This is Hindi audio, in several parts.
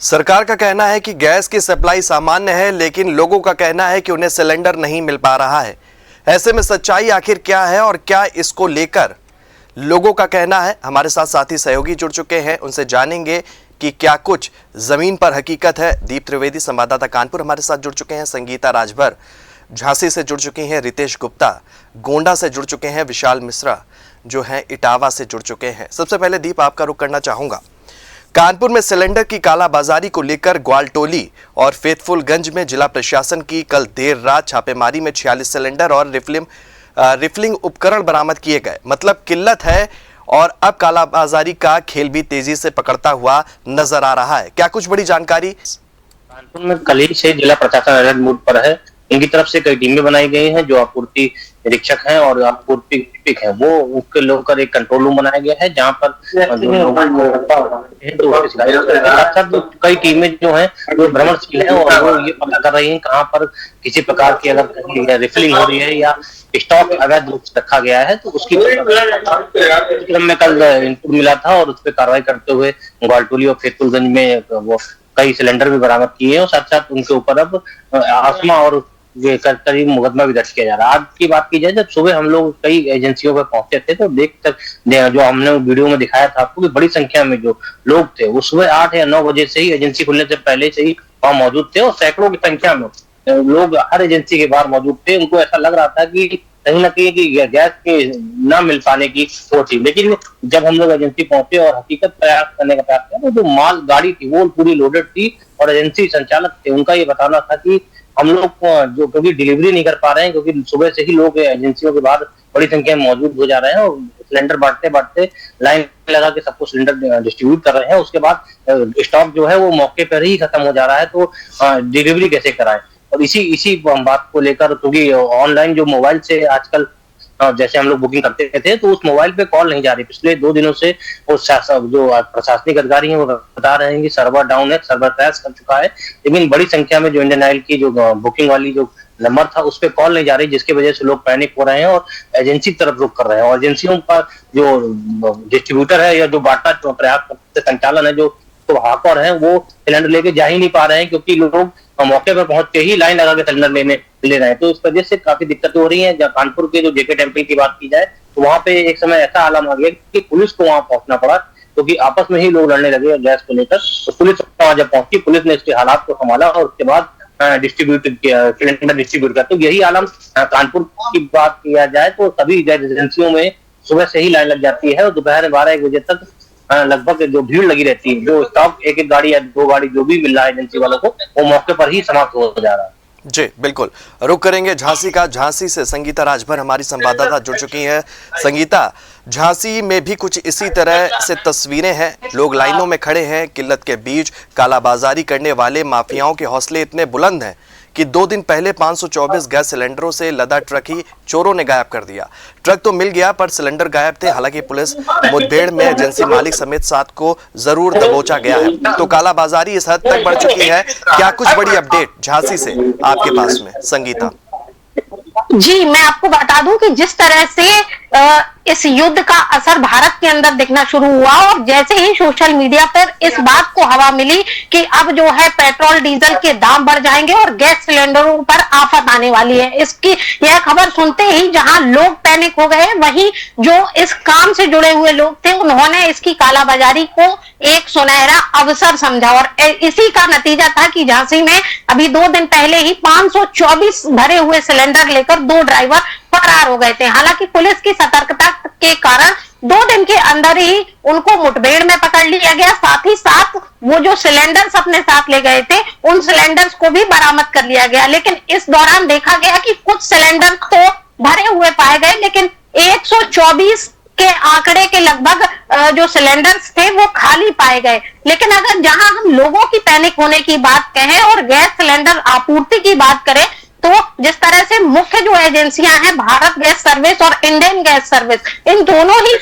सरकार का कहना है कि गैस की सप्लाई सामान्य है, लेकिन लोगों का कहना है कि उन्हें सिलेंडर नहीं मिल पा रहा है। ऐसे में सच्चाई आखिर क्या है और क्या इसको लेकर लोगों का कहना है? हमारे साथ साथी सहयोगी जुड़ चुके हैं, उनसे जानेंगे कि क्या कुछ जमीन पर हकीकत है। दीप त्रिवेदी संवाददाता कानपुर हमारे साथ जुड़ चुके हैं, संगीता राजभर झांसी से जुड़ चुकी हैं, रितेश गुप्ता गोंडा से जुड़ चुके हैं, विशाल मिश्रा जो हैं इटावा से जुड़ चुके हैं। सबसे पहले दीप आपका रुख करना चाहूंगा। कानपुर में सिलेंडर की कालाबाजारी को लेकर ग्वालटोली और फैतफुलगंज में जिला प्रशासन की कल देर रात छापेमारी में 46 सिलेंडर और रिफिलिंग उपकरण बरामद किए गए। मतलब किल्लत है और अब कालाबाजारी का खेल भी तेजी से पकड़ता हुआ नजर आ रहा है। क्या कुछ बड़ी जानकारी? कानपुर में कल ही से जिला प्रशासन अलर्ट मोड पर है। इनकी तरफ से कई टीमें बनाई गई हैं जो आपूर्ति निरीक्षक हैं और आपूर्ति लिपिक हैं, वो उसके लेकर एक कंट्रोल रूम बनाया गया है जहां पर जो लोगों को कई टीमें जो हैं वो भ्रमणशील हैं और वो ये पता कर रही हैं कहां पर किसी प्रकार की अगर कहीं रिफिलिंग हो रही है या स्टॉक अवैध रूप से रखा गया है तो उसकी क्रम में कल इनपुट मिला था और उस पर कार्रवाई करते हुए ग्वालटोली और फैतफुलगंज में वो कई सिलेंडर भी बरामद किए हैं और साथ साथ उनके ऊपर अब आसमा और करीब मुकदमा भी दर्ज किया जा रहा है। आज की बात की जाए, जब सुबह हम लोग कई एजेंसियों पर पहुंचे थे तो देख तक जो हमने वीडियो में दिखाया था आपको कि बड़ी संख्या में जो लोग थे वो सुबह 8 या 9 बजे से ही एजेंसी खुलने से पहले से ही वहां मौजूद थे और सैकड़ों की संख्या में लोग हर एजेंसी के बाहर मौजूद थे। उनको ऐसा लग रहा था कि कहीं ना कहीं कि गैस के न मिल पाने की वो थी, लेकिन जब हम लोग एजेंसी पहुंचे और हकीकत प्रयास करने का प्रयास किया तो जो माल गाड़ी थी वो पूरी लोडेड थी और एजेंसी संचालक थे उनका ये बताना था कि हम लोग जो क्योंकि डिलीवरी नहीं कर पा रहे हैं क्योंकि सुबह से ही लोग एजेंसियों के बाहर बड़ी संख्या में मौजूद हो जा रहे हैं और सिलेंडर बांटते लाइन लगा के सबको सिलेंडर डिस्ट्रीब्यूट कर रहे हैं। उसके बाद स्टॉक जो है वो मौके पर ही खत्म हो जा रहा है, तो डिलीवरी कैसे कराएं। और इसी बात को लेकर क्योंकि ऑनलाइन जो मोबाइल से आजकल जैसे हम लोग बुकिंग करते थे तो उस मोबाइल पे कॉल नहीं जा रही। पिछले 2 दिनों से वो जो प्रशासनिक अधिकारी हैं वो बता रहे हैं कि सर्वर डाउन है, सर्वर क्रैश कर चुका है, लेकिन बड़ी संख्या में जो इंडियन ऑयल की जो बुकिंग वाली जो नंबर था उस पर कॉल नहीं जा रही, जिसकी वजह से लोग पैनिक हो रहे हैं और एजेंसी की तरफ रुख कर रहे हैं। और एजेंसियों का जो डिस्ट्रीब्यूटर है या जो बांटना प्रयास करते संचालन है जो तो हाकर है वो सिलेंडर लेके जा ही नहीं पा रहे हैं क्योंकि लोग मौके पर पहुंच के ही लाइन लगा के सिलेंडर ले रहे हैं। तो इस वजह से काफी दिक्कतें हो रही हैं। जब कानपुर के जो जेके टेम्पल की बात की जाए तो वहां पे एक समय ऐसा आलम आ गया कि पुलिस को वहां पहुंचना पड़ा क्योंकि आपस में ही लोग लड़ने लगे गैस को लेकर। तो पुलिस वहां जब पहुंची, पुलिस ने इसके हालात को संभाला और उसके बाद सिलेंडर डिस्ट्रीब्यूट कर। तो यही आलम कानपुर की बात किया जाए तो सभी गैस एजेंसियों में सुबह से ही लाइन लग जाती है और दोपहर 12-1 बजे तक लगभग जो भीड़ लगी रहती है। जो स्टॉक एक गाड़ी या 2 गाड़ी जो भी मिल रहा है एजेंसी वालों को वो मौके पर ही समाप्त हो जा रहा है। जी बिल्कुल, रुक करेंगे झांसी का। झांसी से संगीता राजभर हमारी संवाददाता जुड़ चुकी हैं। संगीता, झांसी में भी कुछ इसी तरह से तस्वीरें हैं, लोग लाइनों में खड़े हैं। किल्लत के बीच कालाबाजारी करने वाले माफियाओं के हौसले इतने बुलंद हैं कि 2 दिन पहले 524 गैस सिलेंडरों से लदा ट्रक ही चोरों ने गायब कर दिया। ट्रक तो मिल गया पर सिलेंडर गायब थे। हालांकि पुलिस मुठभेड़ में एजेंसी मालिक समेत 7 को जरूर दबोचा गया है। तो कालाबाजारी इस हद तक बढ़ चुकी है। क्या कुछ बड़ी अपडेट झांसी से आपके पास में, संगीता? जी, मैं आपको बता दूं कि जिस तरह से इस युद्ध का असर भारत के अंदर दिखना शुरू हुआ और जैसे ही सोशल मीडिया पर इस बात को हवा मिली कि अब जो है पेट्रोल डीजल के दाम बढ़ जाएंगे और गैस सिलेंडरों पर आफत आने वाली है, इसकी यह खबर सुनते ही जहां लोग पैनिक हो गए, वहीं जो इस काम से जुड़े हुए लोग थे उन्होंने इसकी कालाबाजारी को एक सुनहरा अवसर समझा और इसी का नतीजा था कि झांसी में अभी 2 दिन पहले ही 524 भरे हुए सिलेंडर लेकर 2 ड्राइवर फरार हो गए थे। हालांकि पुलिस की सतर्कता के कारण 2 दिन के अंदर ही उनको मुठभेड़ में पकड़ लिया गया। साथ ही साथ वो जो सिलेंडर्स अपने साथ ले गए थे उन सिलेंडर्स को भी बरामद कर लिया गया। लेकिन इस दौरान देखा गया कि कुछ सिलेंडर तो भरे हुए पाए गए, लेकिन 124 के आंकड़े के लगभग जो सिलेंडर्स थे वो खाली पाए गए। लेकिन अगर जहां हम लोगों की पैनिक होने की बात कहें और गैस सिलेंडर आपूर्ति की बात करें तो जिस तरह से मुख्य जो एजेंसियां हैं, भारत गैस सर्विस और इंडियन गैस सर्विस, इन दोनों ही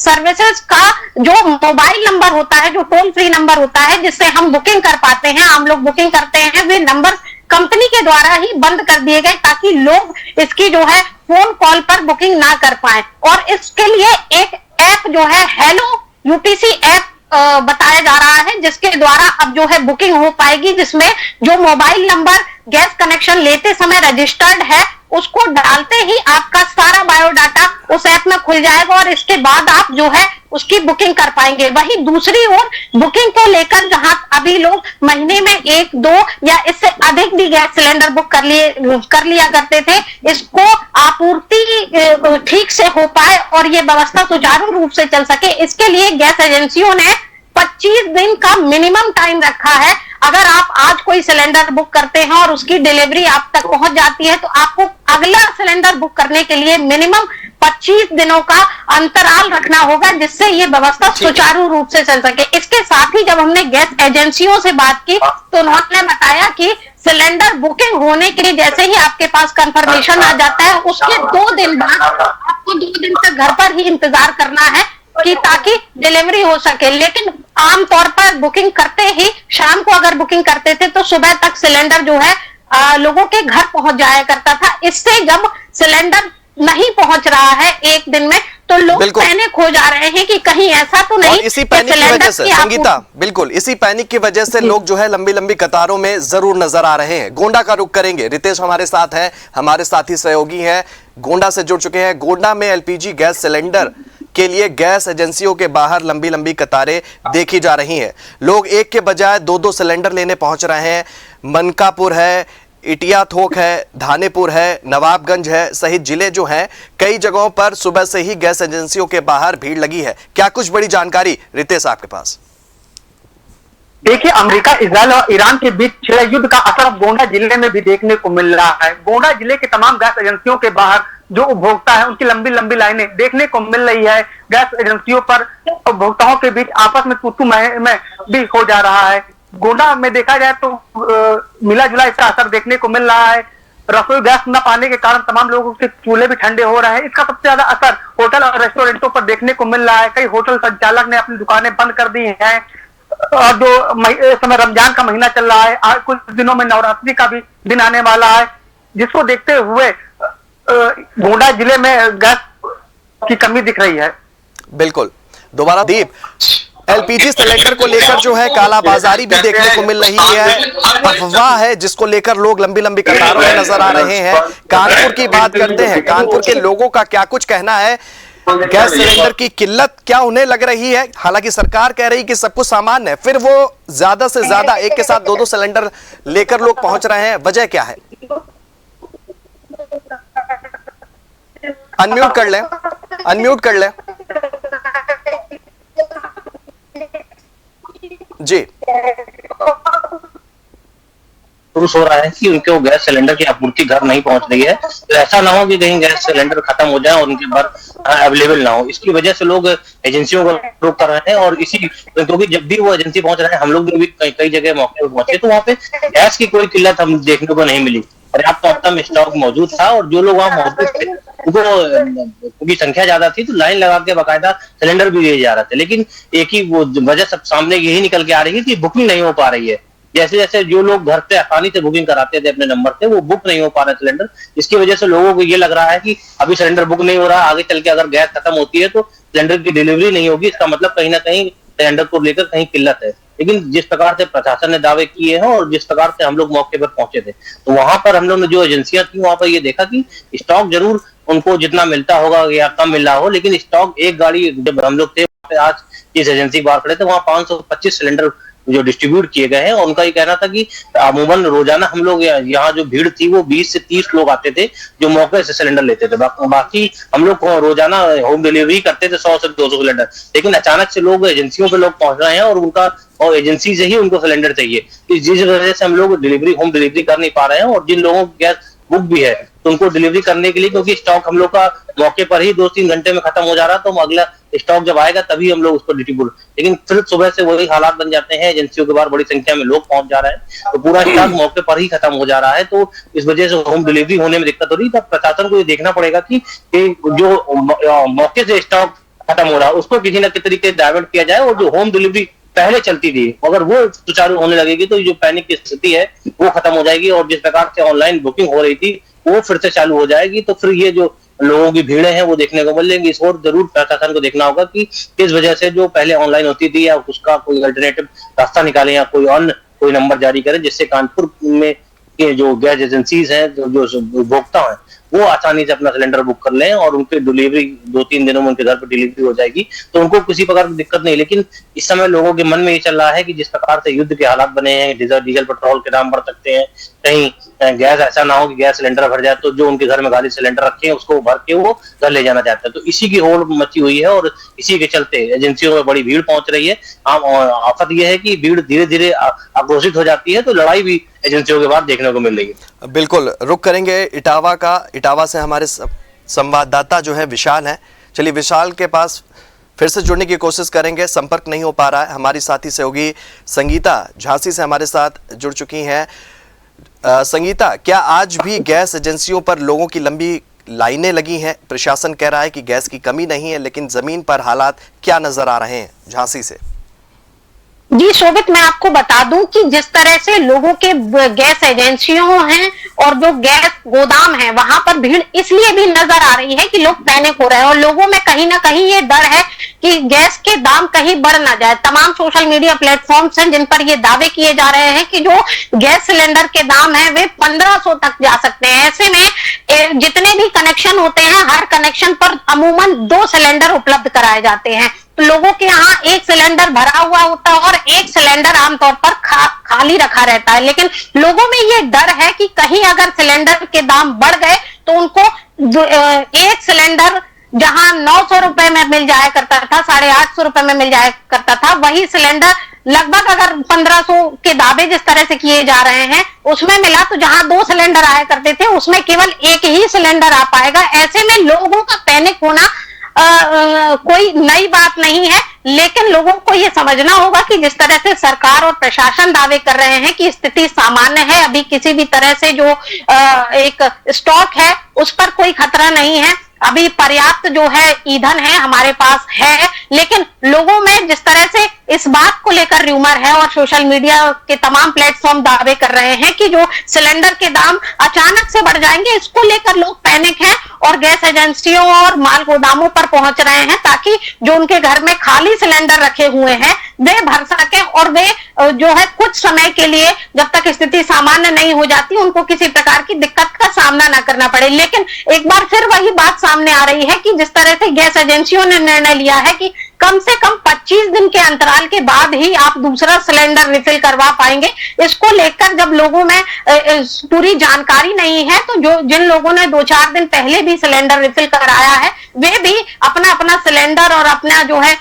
सर्विसेज का जो मोबाइल नंबर होता है, जो टोल फ्री नंबर होता है जिससे हम बुकिंग कर पाते हैं, हम लोग बुकिंग करते हैं, वे नंबर कंपनी के द्वारा ही बंद कर दिए गए ताकि लोग इसकी जो है फोन कॉल पर बुकिंग ना कर पाए। और इसके लिए एक ऐप जो है हेलो यूटीसी ऐप बताया जा रहा है, जिसके द्वारा अब जो है बुकिंग हो पाएगी, जिसमें जो मोबाइल नंबर गैस कनेक्शन लेते समय रजिस्टर्ड है उसको डालते ही आपका सारा बायोडाटा उस ऐप में खुल जाएगा और इसके बाद आप जो है उसकी बुकिंग कर पाएंगे। वहीं दूसरी ओर बुकिंग को लेकर जहां अभी लोग महीने में 1, 2 या इससे अधिक भी गैस सिलेंडर बुक कर लिया करते थे, इसको आपूर्ति ठीक से हो पाए और ये व्यवस्था सुचारू रूप से चल सके, इसके लिए गैस एजेंसियों ने 25 दिन का मिनिमम टाइम रखा है। अगर आप आज कोई सिलेंडर बुक करते हैं और उसकी डिलीवरी आप तक पहुंच जाती है तो आपको अगला सिलेंडर बुक करने के लिए मिनिमम 25 दिनों का अंतराल रखना होगा, जिससे ये व्यवस्था सुचारू रूप से चल सके। इसके साथ ही जब हमने गैस एजेंसियों से बात की तो उन्होंने बताया कि सिलेंडर बुकिंग होने के लिए जैसे ही आपके पास कंफर्मेशन आ जाता है उसके 2 दिन बाद आपको 2 दिन तक घर पर ही इंतजार करना है कि ताकि डिलीवरी हो सके। लेकिन आमतौर पर बुकिंग करते ही शाम को अगर बुकिंग करते थे तो सुबह तक सिलेंडर जो है लोगों के घर पहुंच जाया करता था। इससे जब सिलेंडर नहीं पहुंच रहा है एक दिन में तो लोग पैनिक हो जा रहे हैं कि कहीं ऐसा तो नहीं। और इसी पैनिक की वजह से संगीता, बिल्कुल इसी पैनिक की वजह से लोग जो है लंबी लंबी कतारों में जरूर नजर आ रहे हैं। गोंडा का रुख करेंगे, रितेश हमारे साथ है, हमारे साथी सहयोगी हैं, गोंडा से जुड़ चुके हैं। गोंडा में एलपीजी गैस सिलेंडर के लिए गैस एजेंसियों के बाहर लंबी लंबी कतारें देखी जा रही हैं। लोग एक के बजाय 2-2 सिलेंडर लेने पहुंच रहे हैं। मनकापुर है, इटिया थोक है, धानेपुर है, नवाबगंज है सहित जिले जो हैं कई जगहों पर सुबह से ही गैस एजेंसियों के बाहर भीड़ लगी है। क्या कुछ बड़ी जानकारी रितेश आपके पास? देखिए, अमेरिका, इजराइल और ईरान के बीच छिड़े युद्ध का असर अब गोंडा जिले में भी देखने को मिल रहा है। गोंडा जिले के तमाम गैस एजेंसियों के बाहर जो उपभोक्ता है उनकी लंबी लंबी लाइनें देखने को मिल रही है। गैस एजेंसियों पर उपभोक्ताओं के बीच आपस में तू में भी हो जा रहा है। गोंडा में देखा जाए तो मिला जुला इसका असर देखने को मिल रहा है। रसोई गैस न पाने के कारण तमाम लोगों के चूल्हे भी ठंडे हो रहे हैं। इसका सबसे ज्यादा असर होटल और रेस्टोरेंटों पर देखने को मिल रहा है। कई होटल संचालक ने अपनी दुकानें बंद कर दी हैं और जो इस समय रमजान का महीना चल रहा है, कुछ दिनों में नवरात्रि का भी दिन आने वाला है, जिसको देखते हुए गोंडा जिले में गैस की कमी दिख रही है। बिल्कुल। दोबारा दीप, एलपीजी सिलेंडर को लेकर जो है कालाबाजारी भी देखने को मिल रही है, अफवाह है जिसको लेकर लोग लंबी लंबी कतारों में नजर आ रहे हैं। कानपुर की बात करते हैं, कानपुर के लोगों का क्या कुछ कहना है? गैस सिलेंडर की किल्लत क्या उन्हें लग रही है? हालांकि सरकार कह रही कि सब कुछ सामान्य है, फिर वो ज्यादा से ज्यादा एक के साथ 2-2 सिलेंडर लेकर लोग पहुंच रहे हैं, वजह क्या है? अनम्यूट कर लें, अनम्यूट कर लें जी। पुरुष हो रहा है कि उनके वो गैस सिलेंडर की आपूर्ति घर नहीं पहुंच रही है, तो ऐसा ना हो कि कहीं गैस सिलेंडर खत्म हो जाए और उनके घर अवेलेबल ना हो। इसकी वजह से लोग एजेंसियों को रोक कर रहे हैं और इसी क्योंकि जब भी वो एजेंसी पहुंच रहे हैं, हम लोग भी कई जगह मौके पर पहुंचे तो वहाँ पे गैस की कोई किल्लत हम देखने को नहीं मिली। पर्याप्त मात्रा में स्टॉक मौजूद था और जो लोग वहाँ मौजूद थे उनको उनकी संख्या ज्यादा थी तो लाइन लगा के बाकायदा सिलेंडर भी दिए जा रहे थे। लेकिन एक ही वो वजह सब सामने यही निकल के आ रही है कि बुकिंग नहीं हो पा रही है। जैसे जैसे जो लोग घर पे आसानी से बुकिंग कराते थे अपने नंबर से, वो बुक नहीं हो पा रहे सिलेंडर। इसकी वजह से लोगों को ये लग रहा है कि अभी सिलेंडर बुक नहीं हो रहा, आगे चल के अगर गैस खत्म होती है तो सिलेंडर की डिलीवरी नहीं होगी, इसका मतलब कहीं ना कहीं सिलेंडर को लेकर कहीं किल्लत है। लेकिन जिस प्रकार से प्रशासन ने दावे किए हैं और जिस प्रकार से हम लोग मौके पर पहुंचे थे, तो वहां पर हम लोग ने जो एजेंसियां थी वहां पर ये देखा कि स्टॉक जरूर उनको जितना मिलता होगा या कम मिल रहा हो, लेकिन स्टॉक एक गाड़ी जब हम लोग थे आज इस एजेंसी बाहर खड़े थे, वहां 525 सिलेंडर जो डिस्ट्रीब्यूट किए गए हैं। और उनका ये कहना था कि अमूमन रोजाना हम लोग यहाँ जो भीड़ थी वो 20 से 30 लोग आते थे जो मौके से सिलेंडर लेते थे। बाकी हम लोग रोजाना होम डिलीवरी करते थे 100 से 200 सिलेंडर। लेकिन अचानक से लोग एजेंसियों पे लोग पहुंच रहे हैं और उनका और एजेंसी से ही उनको सिलेंडर चाहिए, जिस वजह से हम लोग होम डिलीवरी कर नहीं पा रहे हैं। और जिन लोगों की गैस बुक भी है तो उनको डिलीवरी करने के लिए, क्योंकि स्टॉक हम लोग का मौके पर ही 2-3 घंटे में खत्म हो जा रहा है, तो अगला स्टॉक जब आएगा तभी हम लोग उसको डिस्ट्रीब्यूट। लेकिन फिर सुबह से वही हालात बन जाते हैं, एजेंसियों के बाहर बड़ी संख्या में लोग पहुंच जा रहे हैं तो पूरा स्टॉक मौके पर ही खत्म हो जा रहा है। तो इस वजह से होम डिलीवरी होने में दिक्कत हो रही है। तब प्रशासन को ये देखना पड़ेगा कि जो मौके से स्टॉक खत्म हो रहा है उसको किसी न किसी तरीके से डाइवर्ट किया जाए, और जो होम डिलीवरी पहले चलती थी अगर वो सुचारू होने लगेगी तो जो पैनिक की स्थिति है वो खत्म हो जाएगी। और जिस प्रकार से ऑनलाइन बुकिंग हो रही थी वो फिर से चालू हो जाएगी, तो फिर ये जो लोगों की भीड़ें हैं वो देखने को मिलेंगी। इस और जरूर प्रशासन को देखना होगा कि किस वजह से जो पहले ऑनलाइन होती थी या उसका कोई अल्टरनेटिव रास्ता निकाले या कोई नंबर जारी करे, जिससे कानपुर में के जो गैस एजेंसीज हैं, जो उपभोक्ता हैं, वो आसानी से अपना सिलेंडर बुक कर लें और उनकी डिलीवरी 2-3 दिनों में उनके घर पर डिलीवरी हो जाएगी, तो उनको किसी प्रकार की दिक्कत नहीं। लेकिन इस समय लोगों के मन में ये चल रहा है कि जिस प्रकार से युद्ध के हालात बने हैं, डीजल पेट्रोल के दाम बढ़ सकते हैं, कहीं गैस ऐसा ना हो कि गैस सिलेंडर भर जाए तो जो उनके घर में खाली सिलेंडर रखे हैं उसको भर के वो घर ले जाना चाहते हैं। तो इसी की होड़ मची हुई है और इसी के चलते एजेंसियों में बड़ी भीड़ पहुंच रही है। आफत यह है कि भीड़ धीरे धीरे आक्रोशित हो जाती है, तो लड़ाई भी एजेंसियों के बाद देखने को मिल रही है। बिल्कुल, रुक करेंगे इटावा का। इटावा से हमारे संवाददाता जो है विशाल है। चलिए विशाल के पास फिर से जुड़ने की कोशिश करेंगे, संपर्क नहीं हो पा रहा है। हमारी साथी सहयोगी संगीता झांसी से हमारे साथ जुड़ चुकी हैं। संगीता, क्या आज भी गैस एजेंसियों पर लोगों की लंबी लाइनें लगी हैं? प्रशासन कह रहा है कि गैस की कमी नहीं है, लेकिन जमीन पर हालात क्या नजर आ रहे हैं झांसी से? जी शोभित, मैं आपको बता दूं कि जिस तरह से लोगों के गैस एजेंसियों हैं और जो गैस गोदाम है वहां पर भीड़ इसलिए भी नजर आ रही है कि लोग पैनिक हो रहे हैं और लोगों में कहीं ना कहीं ये डर है कि गैस के दाम कहीं बढ़ ना जाए। तमाम सोशल मीडिया प्लेटफॉर्म्स हैं जिन पर ये दावे किए जा रहे हैं कि जो गैस सिलेंडर के दाम है वे 1500 तक जा सकते हैं। ऐसे में जितने भी कनेक्शन होते हैं हर कनेक्शन पर अमूमन 2 सिलेंडर उपलब्ध कराए जाते हैं। तो लोगों के यहाँ एक सिलेंडर भरा हुआ होता है और एक सिलेंडर आमतौर पर खाली रखा रहता है, लेकिन लोगों में ये डर है कि कहीं अगर सिलेंडर के दाम बढ़ गए तो उनको एक सिलेंडर जहां 900 रुपए में मिल जाया करता था, 850 रुपए में मिल जाया करता था, वही सिलेंडर लगभग अगर 1500 के दावे जिस तरह से किए जा रहे हैं उसमें मिला तो जहां 2 सिलेंडर आया करते थे उसमें केवल एक ही सिलेंडर आ पाएगा। ऐसे में लोगों का पैनिक होना कोई नई बात नहीं है, लेकिन लोगों को ये समझना होगा कि जिस तरह से सरकार और प्रशासन दावे कर रहे हैं कि स्थिति सामान्य है, अभी किसी भी तरह से जो एक स्टॉक है उस पर कोई खतरा नहीं है, अभी पर्याप्त जो है ईंधन है हमारे पास है, लेकिन लोगों में जिस तरह से इस बात को लेकर र्यूमर है और सोशल मीडिया के तमाम प्लेटफॉर्म दावे कर रहे हैं कि जो सिलेंडर के दाम अचानक से बढ़ जाएंगे, इसको लेकर लोग पैनिक हैं और गैस एजेंसियों और माल गोदामों पर पहुंच रहे हैं ताकि जो उनके घर में खाली सिलेंडर रखे हुए हैं वे भर सके और वे जो है कुछ समय के लिए जब तक स्थिति सामान्य नहीं हो जाती उनको किसी प्रकार की दिक्कत का सामना न करना पड़े। लेकिन एक बार फिर वही बात सामने आ रही है कि जिस तरह से गैस एजेंसियों ने निर्णय लिया है कि कम से कम 25 दिन के अंतराल के बाद ही आप दूसरा सिलेंडर रिफिल करवा पाएंगे, इसको लेकर जब लोगों में पूरी जानकारी नहीं है तो जो जिन लोगों ने 2-4 दिन पहले भी सिलेंडर रिफिल कराया है वे भी अपना अपना सिलेंडर और अपना जो है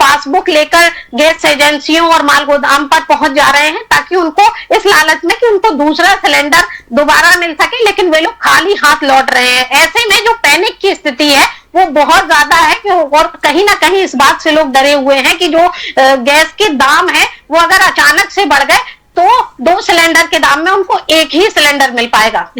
पासबुक लेकर गैस एजेंसियों और माल गोदाम पर पहुंच जा रहे हैं ताकि उनको इस लालच में कि उनको दूसरा सिलेंडर दोबारा मिल सके, लेकिन वे लोग खाली हाथ लौट रहे हैं। ऐसे में जो पैनिक की स्थिति है वो बहुत ज्यादा है कि और कहीं ना कहीं इस बात से लोग डरे हुए हैं कि जो गैस के दाम है वो अगर अचानक से बढ़ गए तो 2 सिलेंडर के दाम में उनको एक ही सिलेंडर मिल पाएगा।